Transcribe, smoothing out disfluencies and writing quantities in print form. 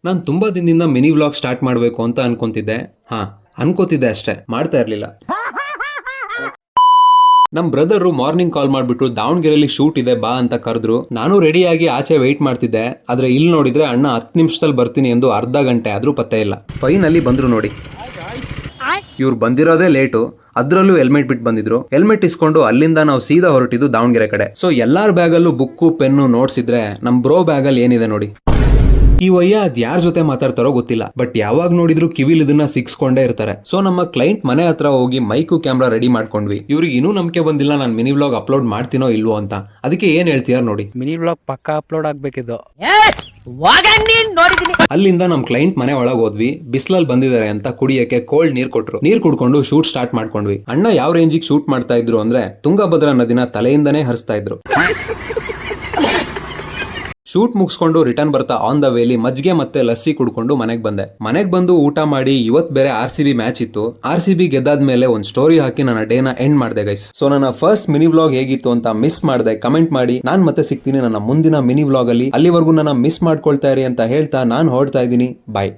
ನಾನು ತುಂಬಾ ದಿನದಿಂದ ಮಿನಿ ವ್ಲಾಗ್ ಸ್ಟಾರ್ಟ್ ಮಾಡಬೇಕು ಅಂತ ಅನ್ಕೊಂತಿದ್ದೆ. ಅನ್ಕೋತಿದ್ದೆ ಅಷ್ಟೇ, ಮಾಡ್ತಾ ಇರ್ಲಿಲ್ಲ. ನಮ್ ಬ್ರದರ್ ಮಾರ್ನಿಂಗ್ ಕಾಲ್ ಮಾಡ್ಬಿಟ್ಟು ದಾವಣಗೆರೆಯಲ್ಲಿ ಶೂಟ್ ಇದೆ ಬಾ ಅಂತ ಕರೆದ್ರು. ನಾನು ರೆಡಿಯಾಗಿ ಆಚೆ ವೆಯ್ಟ್ ಮಾಡ್ತಿದ್ದೆ. ಆದ್ರೆ ಇಲ್ಲಿ ನೋಡಿದ್ರೆ ಅಣ್ಣ 10 ನಿಮಿಷದಲ್ಲಿ ಬರ್ತೀನಿ ಎಂದು ಅರ್ಧ ಗಂಟೆ ಆದ್ರೂ ಪತ್ತೆ ಇಲ್ಲ. ಫೈನಲಿ ಬಂದ್ರು ನೋಡಿ. ಇವ್ರು ಬಂದಿರೋದೇ ಲೇಟು, ಅದ್ರಲ್ಲೂ ಹೆಲ್ಮೆಟ್ ಬಿಟ್ಟು ಬಂದಿದ್ರು. ಹೆಲ್ಮೆಟ್ ಇಸ್ಕೊಂಡು ಅಲ್ಲಿಂದ ನಾವು ಸೀದಾ ಹೊರಟಿದ್ದು ದಾವಣಗೆರೆ ಕಡೆ. ಸೊ ಎಲ್ಲಾರ ಬ್ಯಾಗಲ್ಲೂ ಬುಕ್ಕು ಪೆನ್ನು ನೋಟ್ಸ್ ಇದ್ರೆ ನಮ್ ಬ್ರೋ ಬ್ಯಾಗಲ್ಲಿ ಏನಿದೆ ನೋಡಿ. ಈ ವಯ್ಯ ಅದ್ ಯಾರ ಜೊತೆ ಮಾತಾಡ್ತಾರೋ ಗೊತ್ತಿಲ್ಲ, ಬಟ್ ಯಾವಾಗ ನೋಡಿದ್ರು ಕಿವಿಲ್ ಇದನ್ನ ಸಿಕ್ಸ್ಕೊಂಡೇ ಇರ್ತಾರೆ. ಸೊ ನಮ್ಮ ಕ್ಲೈಂಟ್ ಮನೆ ಹತ್ರ ಹೋಗಿ ಮೈಕು ಕ್ಯಾಮ್ರಾ ರೆಡಿ ಮಾಡ್ಕೊಂಡ್ವಿ. ಇವ್ರಿಗೆ ಇನ್ನೂ ನಂಬಿಕೆ ಬಂದಿಲ್ಲ ನಾನು ಮಿನಿ ವ್ಲಾಗ್ ಅಪ್ಲೋಡ್ ಮಾಡ್ತೀನೋ ಇಲ್ವೋ ಅಂತ. ಅದಕ್ಕೆ ಏನ್ ಹೇಳ್ತೀರಾ ನೋಡಿ. ಮಿನಿ ವ್ಲಾಗ್ ಪಕ್ಕಾ ಅಪ್ಲೋಡ್ ಆಗ್ಬೇಕಿದ್ದು. ಅಲ್ಲಿಂದ ನಮ್ ಕ್ಲೈಂಟ್ ಮನೆ ಒಳಗ್ ಹೋದ್ವಿ. ಬಿಸ್ಲಲ್ಲಿ ಬಂದಿದ್ದಾರೆ ಅಂತ ಕುಡಿಯಕ್ಕೆ ಕೋಲ್ಡ್ ನೀರ್ ಕೊಟ್ರು. ನೀರ್ ಕುಡ್ಕೊಂಡು ಶೂಟ್ ಸ್ಟಾರ್ಟ್ ಮಾಡ್ಕೊಂಡ್ವಿ. ಅಣ್ಣ ಯಾವ ರೇಂಜಿಗೆ ಶೂಟ್ ಮಾಡ್ತಾ ಇದ್ರು ಅಂದ್ರೆ ತುಂಗಭದ್ರಾ ನದಿನ ತಲೆಯಿಂದನೇ ಹರಿಸ್ತಾ ಇದ್ರು. ಶೂಟ್ ಮುಗಿಸ್ಕೊಂಡು ರಿಟರ್ನ್ ಬರ್ತಾ ಆನ್ ದ ವೇಲಿ ಮಜ್ಜಿಗೆ ಮತ್ತೆ ಲಸ್ಸಿ ಕುಡ್ಕೊಂಡು ಮನೆಗೆ ಬಂದೆ. ಮನೆಗೆ ಬಂದು ಊಟ ಮಾಡಿ, ಇವತ್ ಬೇರೆ RCB ಮ್ಯಾಚ್ ಇತ್ತು. RCB ಗೆದ್ದಾದ್ಮೇಲೆ ಒಂದು ಸ್ಟೋರಿ ಹಾಕಿ ನನ್ನ ಡೇನ ಎಂಡ್ ಮಾಡಿದೆ ಗೈಸ್. ಸೊ ನನ್ನ ಫಸ್ಟ್ ಮಿನಿ ವ್ಲಾಗ್ ಹೇಗಿತ್ತು ಅಂತ ಮಿಸ್ ಮಾಡಿದೆ ಕಮೆಂಟ್ ಮಾಡಿ. ನಾನ್ ಮತ್ತೆ ಸಿಗ್ತೀನಿ ನನ್ನ ಮುಂದಿನ ಮಿನಿ ವ್ಲಾಗ್ ಅಲ್ಲಿ. ಅಲ್ಲಿವರೆಗೂ ನನ್ನ ಮಿಸ್ ಮಾಡ್ಕೊಳ್ತಾ ಇರಿ ಅಂತ ಹೇಳ್ತಾ ನಾನು ಹೊರಡ್ತಾ ಇದ್ದೀನಿ. ಬಾಯ್.